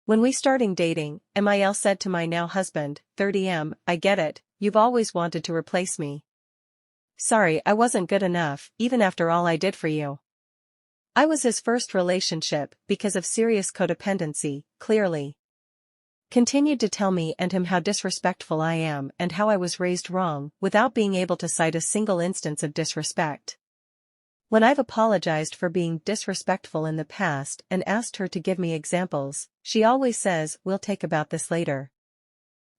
When we starting dating, Mil said to my now husband, 30M, I get it, you've always wanted to replace me. Sorry, I wasn't good enough, even after all I did for you. I was his first relationship, because of serious codependency, clearly. Continued to tell me and him how disrespectful I am and how I was raised wrong, without being able to cite a single instance of disrespect. When I've apologized for being disrespectful in the past and asked her to give me examples, she always says, we'll take about this later.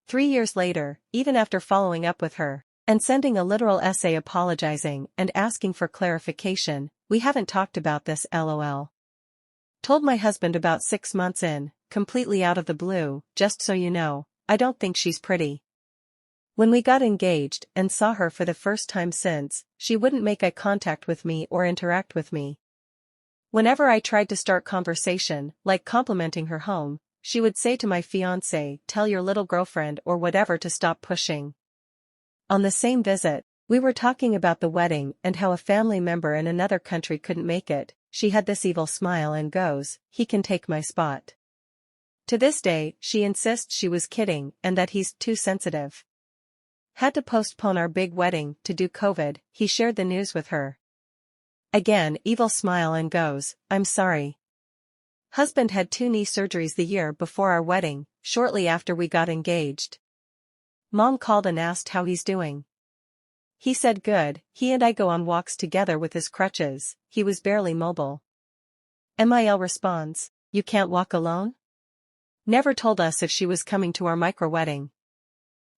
3 years later, even after following up with her, and sending a literal essay apologizing and asking for clarification, we haven't talked about this lol. Told my husband about 6 months in, completely out of the blue, just so you know, I don't think she's pretty. When we got engaged and saw her for the first time since, she wouldn't make eye contact with me or interact with me. Whenever I tried to start conversation, like complimenting her home, she would say to my fiancé, tell your little girlfriend or whatever to stop pushing. On the same visit, we were talking about the wedding and how a family member in another country couldn't make it. She had this evil smile and goes, he can take my spot. To this day, she insists she was kidding and that he's too sensitive. Had to postpone our big wedding to do COVID, he shared the news with her. Again, evil smile and goes, I'm sorry. Husband had 2 knee surgeries the year before our wedding, shortly after we got engaged. Mom called and asked how he's doing. He said good, he and I go on walks together with his crutches, he was barely mobile. Mil responds, you can't walk alone? Never told us if she was coming to our micro-wedding.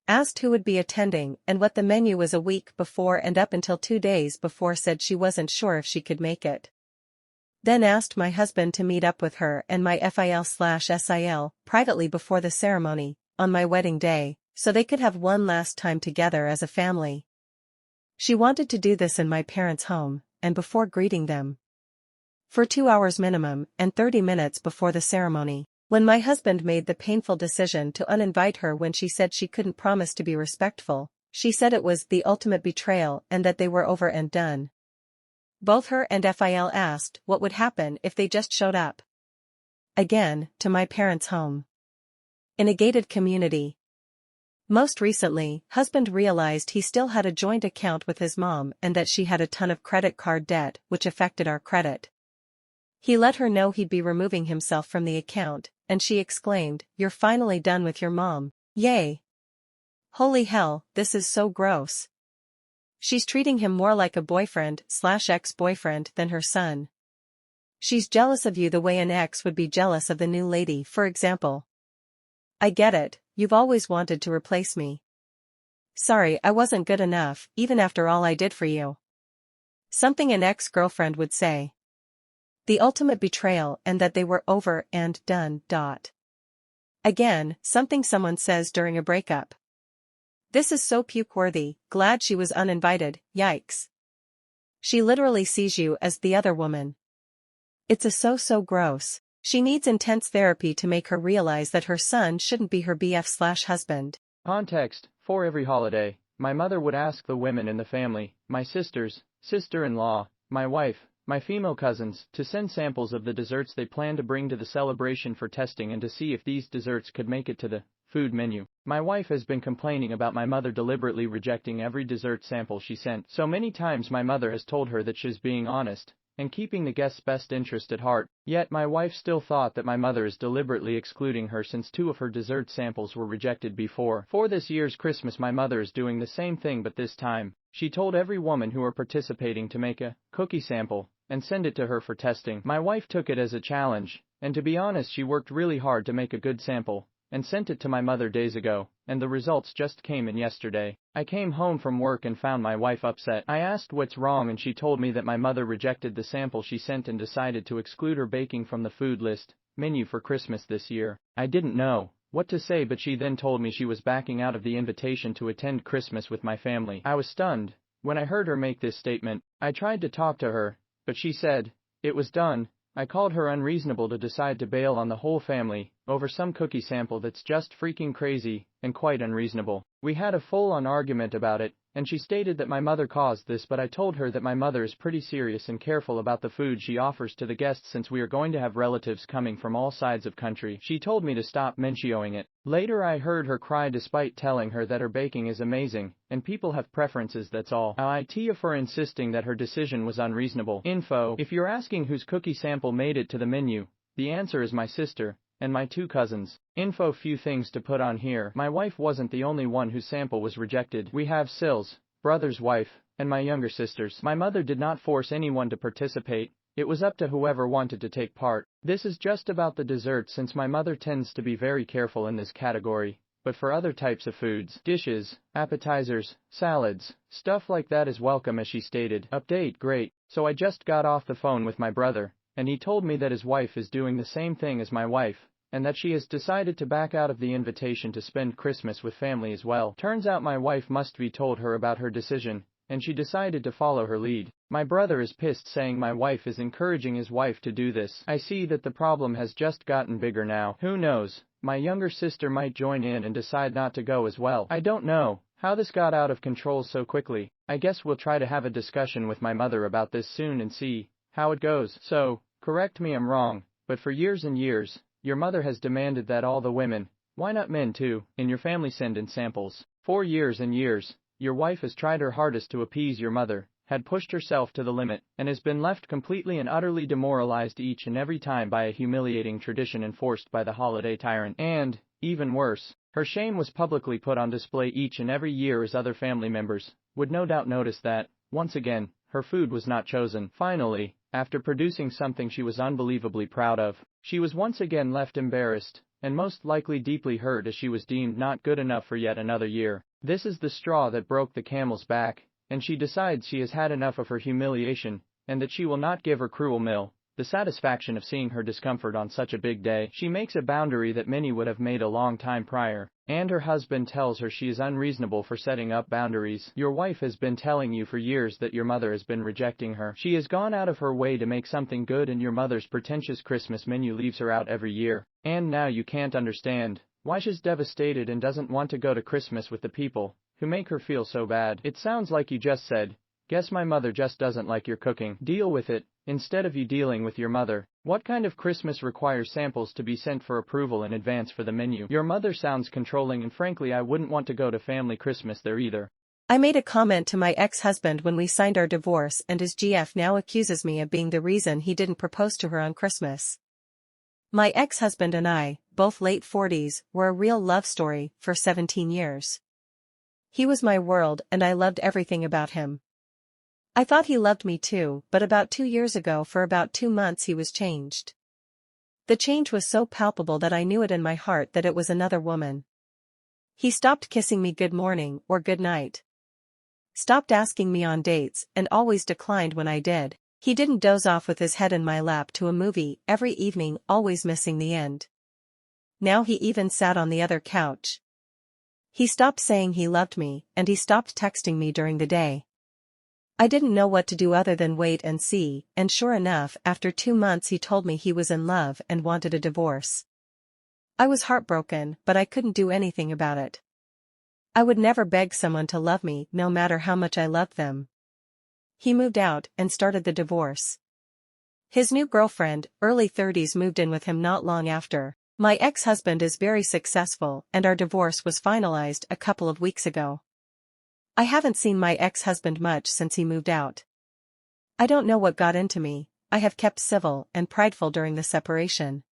Asked who would be attending and what the menu was a week before and up until 2 days before said she wasn't sure if she could make it. Then asked my husband to meet up with her and my FIL/SIL privately before the ceremony, on my wedding day, so they could have one last time together as a family. She wanted to do this in my parents' home, and before greeting them. For 2 hours minimum and 30 minutes before the ceremony. When my husband made the painful decision to uninvite her when she said she couldn't promise to be respectful, she said it was the ultimate betrayal and that they were over and done. Both her and FIL asked what would happen if they just showed up. Again, to my parents' home. In a gated community. Most recently, husband realized he still had a joint account with his mom and that she had a ton of credit card debt which affected our credit. He let her know he'd be removing himself from the account, and she exclaimed, you're finally done with your mom, yay! Holy hell, this is so gross. She's treating him more like a boyfriend/ex-boyfriend than her son. She's jealous of you the way an ex would be jealous of the new lady, for example. I get it, you've always wanted to replace me. Sorry, I wasn't good enough, even after all I did for you. Something an ex-girlfriend would say. The ultimate betrayal and that they were over and done. Again, something someone says during a breakup. This is so puke-worthy, glad she was uninvited, yikes. She literally sees you as the other woman. It's so gross. She needs intense therapy to make her realize that her son shouldn't be her BF/husband. Context: for every holiday, my mother would ask the women in the family, my sisters, sister-in-law, my wife, my female cousins, to send samples of the desserts they plan to bring to the celebration for testing and to see if these desserts could make it to the food menu. My wife has been complaining about my mother deliberately rejecting every dessert sample she sent. So many times my mother has told her that she's being honest and keeping the guest's best interest at heart. Yet my wife still thought that my mother is deliberately excluding her since 2 of her dessert samples were rejected before. For this year's Christmas my mother is doing the same thing, but this time, she told every woman who are participating to make a cookie sample and send it to her for testing. My wife took it as a challenge, and to be honest she worked really hard to make a good sample, and sent it to my mother days ago, and the results just came in yesterday. I came home from work and found my wife upset. I asked what's wrong and she told me that my mother rejected the sample she sent and decided to exclude her baking from the food list menu for Christmas this year. I didn't know what to say, but she then told me she was backing out of the invitation to attend Christmas with my family. I was stunned when I heard her make this statement. I tried to talk to her, but she said it was done. I called her unreasonable to decide to bail on the whole family over some cookie sample that's just freaking crazy and quite unreasonable. We had a full-on argument about it, and she stated that my mother caused this, but I told her that my mother is pretty serious and careful about the food she offers to the guests since we are going to have relatives coming from all sides of country. She told me to stop mentioning it. Later I heard her cry despite telling her that her baking is amazing, and people have preferences, that's all. I tia for insisting that her decision was unreasonable. Info: if you're asking whose cookie sample made it to the menu, the answer is my sister and my 2 cousins. Info: few things to put on here. My wife wasn't the only one whose sample was rejected. We have Sil's brother's wife and my younger sisters. My mother did not force anyone to participate. It was up to whoever wanted to take part. This is just about the dessert since my mother tends to be very careful in this category. But for other types of foods, dishes, appetizers, salads, stuff like that is welcome, as she stated. Update: great. So I just got off the phone with my brother, and he told me that his wife is doing the same thing as my wife, and that she has decided to back out of the invitation to spend Christmas with family as well. Turns out my wife must be told her about her decision, and she decided to follow her lead. My brother is pissed, saying my wife is encouraging his wife to do this. I see that the problem has just gotten bigger now. Who knows? My younger sister might join in and decide not to go as well. I don't know how this got out of control so quickly. I guess we'll try to have a discussion with my mother about this soon and see how it goes. So, correct me I'm wrong, but for years and years, your mother has demanded that all the women, why not men too, in your family send in samples. For years and years, your wife has tried her hardest to appease your mother, had pushed herself to the limit, and has been left completely and utterly demoralized each and every time by a humiliating tradition enforced by the holiday tyrant. And, even worse, her shame was publicly put on display each and every year, as other family members would no doubt notice that, once again, her food was not chosen. Finally, after producing something she was unbelievably proud of, she was once again left embarrassed, and most likely deeply hurt, as she was deemed not good enough for yet another year. This is the straw that broke the camel's back, and she decides she has had enough of her humiliation, and that she will not give her cruel Mill the satisfaction of seeing her discomfort on such a big day. She makes a boundary that many would have made a long time prior, and her husband tells her she is unreasonable for setting up boundaries. Your wife has been telling you for years that your mother has been rejecting her. She has gone out of her way to make something good, and your mother's pretentious Christmas menu leaves her out every year. And now you can't understand why she's devastated and doesn't want to go to Christmas with the people who make her feel so bad. It sounds like you just said, "Guess my mother just doesn't like your cooking. Deal with it," instead of you dealing with your mother. What kind of Christmas requires samples to be sent for approval in advance for the menu? Your mother sounds controlling, and frankly I wouldn't want to go to family Christmas there either. I made a comment to my ex-husband when we signed our divorce, and his GF now accuses me of being the reason he didn't propose to her on Christmas. My ex-husband and I, both late 40s, were a real love story for 17 years. He was my world and I loved everything about him. I thought he loved me too, but about 2 years ago, for about 2 months, he was changed. The change was so palpable that I knew it in my heart that it was another woman. He stopped kissing me good morning or good night. Stopped asking me on dates and always declined when I did. He didn't doze off with his head in my lap to a movie every evening, always missing the end. Now he even sat on the other couch. He stopped saying he loved me, and he stopped texting me during the day. I didn't know what to do other than wait and see, and sure enough, after 2 months he told me he was in love and wanted a divorce. I was heartbroken, but I couldn't do anything about it. I would never beg someone to love me, no matter how much I loved them. He moved out and started the divorce. His new girlfriend, early 30s, moved in with him not long after. My ex-husband is very successful, and our divorce was finalized a couple of weeks ago. I haven't seen my ex-husband much since he moved out. I don't know what got into me. I have kept civil and prideful during the separation.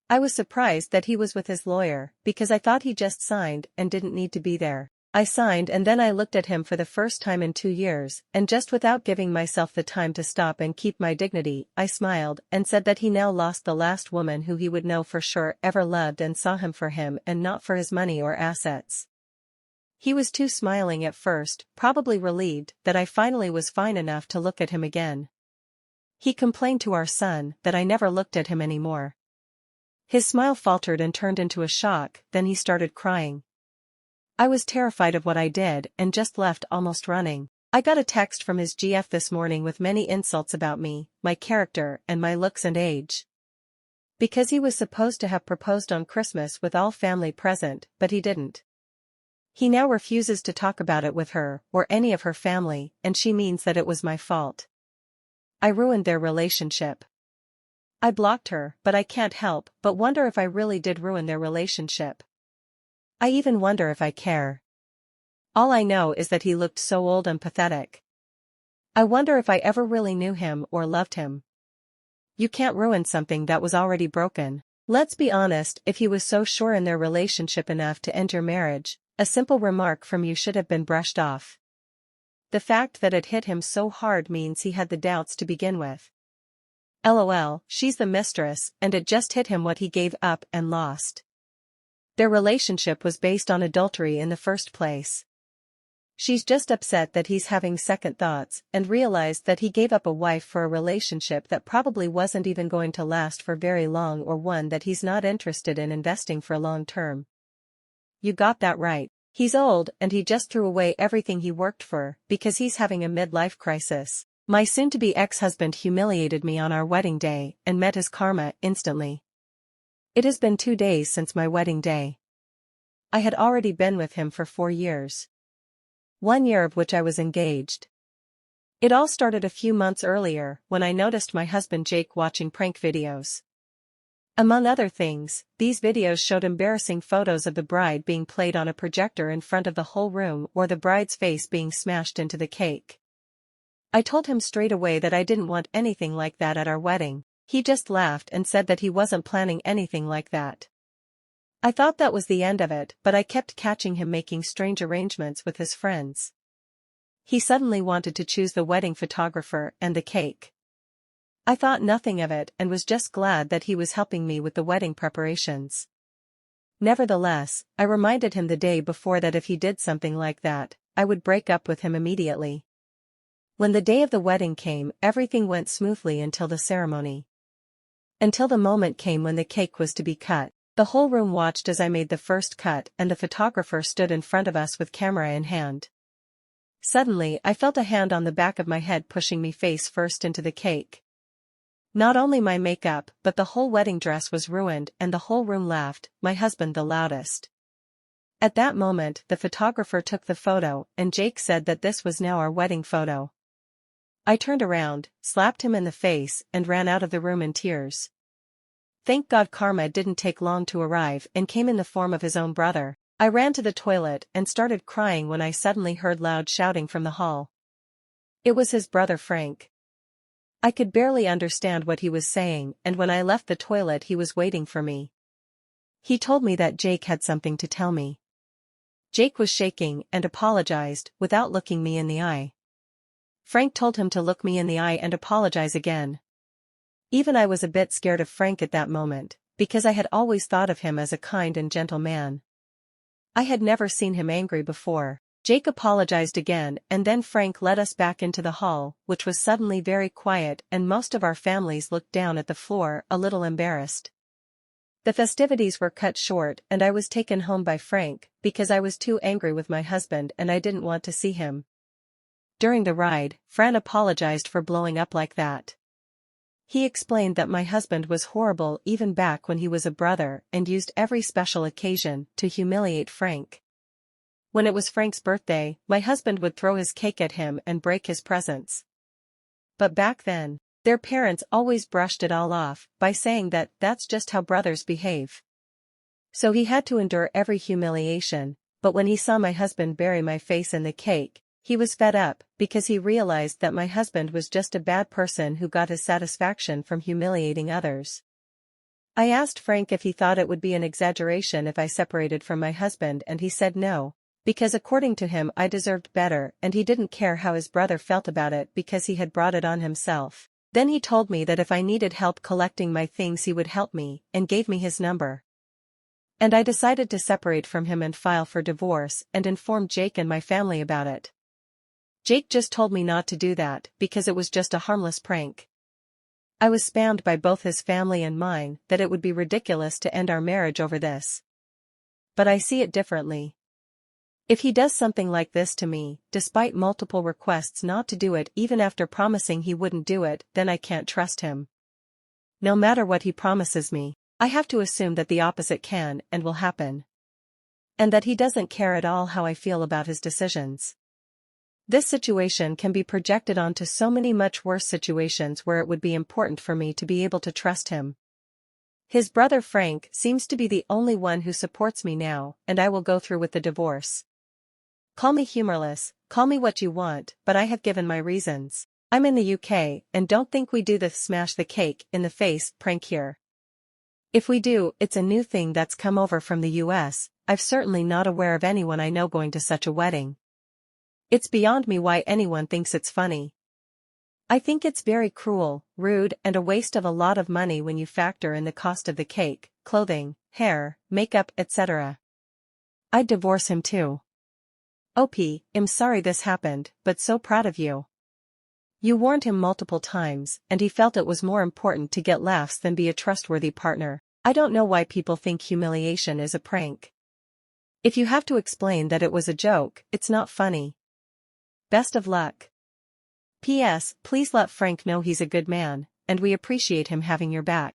I was surprised that he was with his lawyer, because I thought he just signed and didn't need to be there. I signed, and then I looked at him for the first time in 2 years, and just without giving myself the time to stop and keep my dignity, I smiled and said that he now lost the last woman who he would know for sure ever loved and saw him for him and not for his money or assets. He was too smiling at first, probably relieved that I finally was fine enough to look at him again. He complained to our son that I never looked at him anymore. His smile faltered and turned into a shock, then he started crying. I was terrified of what I did and just left, almost running. I got a text from his GF this morning with many insults about me, my character, and my looks and age. Because he was supposed to have proposed on Christmas with all family present, but he didn't. He now refuses to talk about it with her or any of her family, and she means that it was my fault. I ruined their relationship. I blocked her, but I can't help but wonder if I really did ruin their relationship. I even wonder if I care. All I know is that he looked so old and pathetic. I wonder if I ever really knew him or loved him. You can't ruin something that was already broken. Let's be honest, if he was so sure in their relationship enough to end your marriage, a simple remark from you should have been brushed off. The fact that it hit him so hard means he had the doubts to begin with. LOL, she's the mistress, and it just hit him what he gave up and lost. Their relationship was based on adultery in the first place. She's just upset that he's having second thoughts and realized that he gave up a wife for a relationship that probably wasn't even going to last for very long, or one that he's not interested in investing for long term. You got that right. He's old and he just threw away everything he worked for because he's having a midlife crisis. My soon-to-be ex-husband humiliated me on our wedding day and met his karma instantly. It has been 2 days since my wedding day. I had already been with him for 4 years. 1 year of which I was engaged. It all started a few months earlier when I noticed my husband Jake watching prank videos. Among other things, these videos showed embarrassing photos of the bride being played on a projector in front of the whole room or the bride's face being smashed into the cake. I told him straight away that I didn't want anything like that at our wedding. He just laughed and said that he wasn't planning anything like that. I thought that was the end of it, but I kept catching him making strange arrangements with his friends. He suddenly wanted to choose the wedding photographer and the cake. I thought nothing of it and was just glad that he was helping me with the wedding preparations. Nevertheless, I reminded him the day before that if he did something like that, I would break up with him immediately. When the day of the wedding came, everything went smoothly until the ceremony. Until the moment came when the cake was to be cut. The whole room watched as I made the first cut and the photographer stood in front of us with camera in hand. Suddenly, I felt a hand on the back of my head pushing me face first into the cake. Not only my makeup, but the whole wedding dress was ruined and the whole room laughed, my husband the loudest. At that moment, the photographer took the photo and Jake said that this was now our wedding photo. I turned around, slapped him in the face, and ran out of the room in tears. Thank God karma didn't take long to arrive and came in the form of his own brother. I ran to the toilet and started crying when I suddenly heard loud shouting from the hall. It was his brother Frank. I could barely understand what he was saying, and when I left the toilet he was waiting for me. He told me that Jake had something to tell me. Jake was shaking and apologized without looking me in the eye. Frank told him to look me in the eye and apologize again. Even I was a bit scared of Frank at that moment, because I had always thought of him as a kind and gentle man. I had never seen him angry before. Jake apologized again and then Frank led us back into the hall, which was suddenly very quiet and most of our families looked down at the floor, a little embarrassed. The festivities were cut short and I was taken home by Frank, because I was too angry with my husband and I didn't want to see him. During the ride, Fran apologized for blowing up like that. He explained that my husband was horrible even back when he was a brother and used every special occasion to humiliate Frank. When it was Frank's birthday, my husband would throw his cake at him and break his presents. But back then, their parents always brushed it all off by saying that that's just how brothers behave. So he had to endure every humiliation, but when he saw my husband bury my face in the cake, he was fed up because he realized that my husband was just a bad person who got his satisfaction from humiliating others. I asked Frank if he thought it would be an exaggeration if I separated from my husband and he said no, because according to him I deserved better and he didn't care how his brother felt about it because he had brought it on himself. Then he told me that if I needed help collecting my things he would help me and gave me his number. And I decided to separate from him and file for divorce and inform Jake and my family about it. Jake just told me not to do that because it was just a harmless prank. I was spammed by both his family and mine that it would be ridiculous to end our marriage over this. But I see it differently. If he does something like this to me, despite multiple requests not to do it even after promising he wouldn't do it, then I can't trust him. No matter what he promises me, I have to assume that the opposite can and will happen. And that he doesn't care at all how I feel about his decisions. This situation can be projected onto so many much worse situations where it would be important for me to be able to trust him. His brother Frank seems to be the only one who supports me now, and I will go through with the divorce. Call me humorless, call me what you want, but I have given my reasons. I'm in the UK, and don't think we do the smash the cake in the face prank here. If we do, it's a new thing that's come over from the US, I'm certainly not aware of anyone I know going to such a wedding. It's beyond me why anyone thinks it's funny. I think it's very cruel, rude, and a waste of a lot of money when you factor in the cost of the cake, clothing, hair, makeup, etc. I'd divorce him too. OP, I'm sorry this happened, but so proud of you. You warned him multiple times, and he felt it was more important to get laughs than be a trustworthy partner. I don't know why people think humiliation is a prank. If you have to explain that it was a joke, it's not funny. Best of luck. P.S. Please let Frank know he's a good man, and we appreciate him having your back.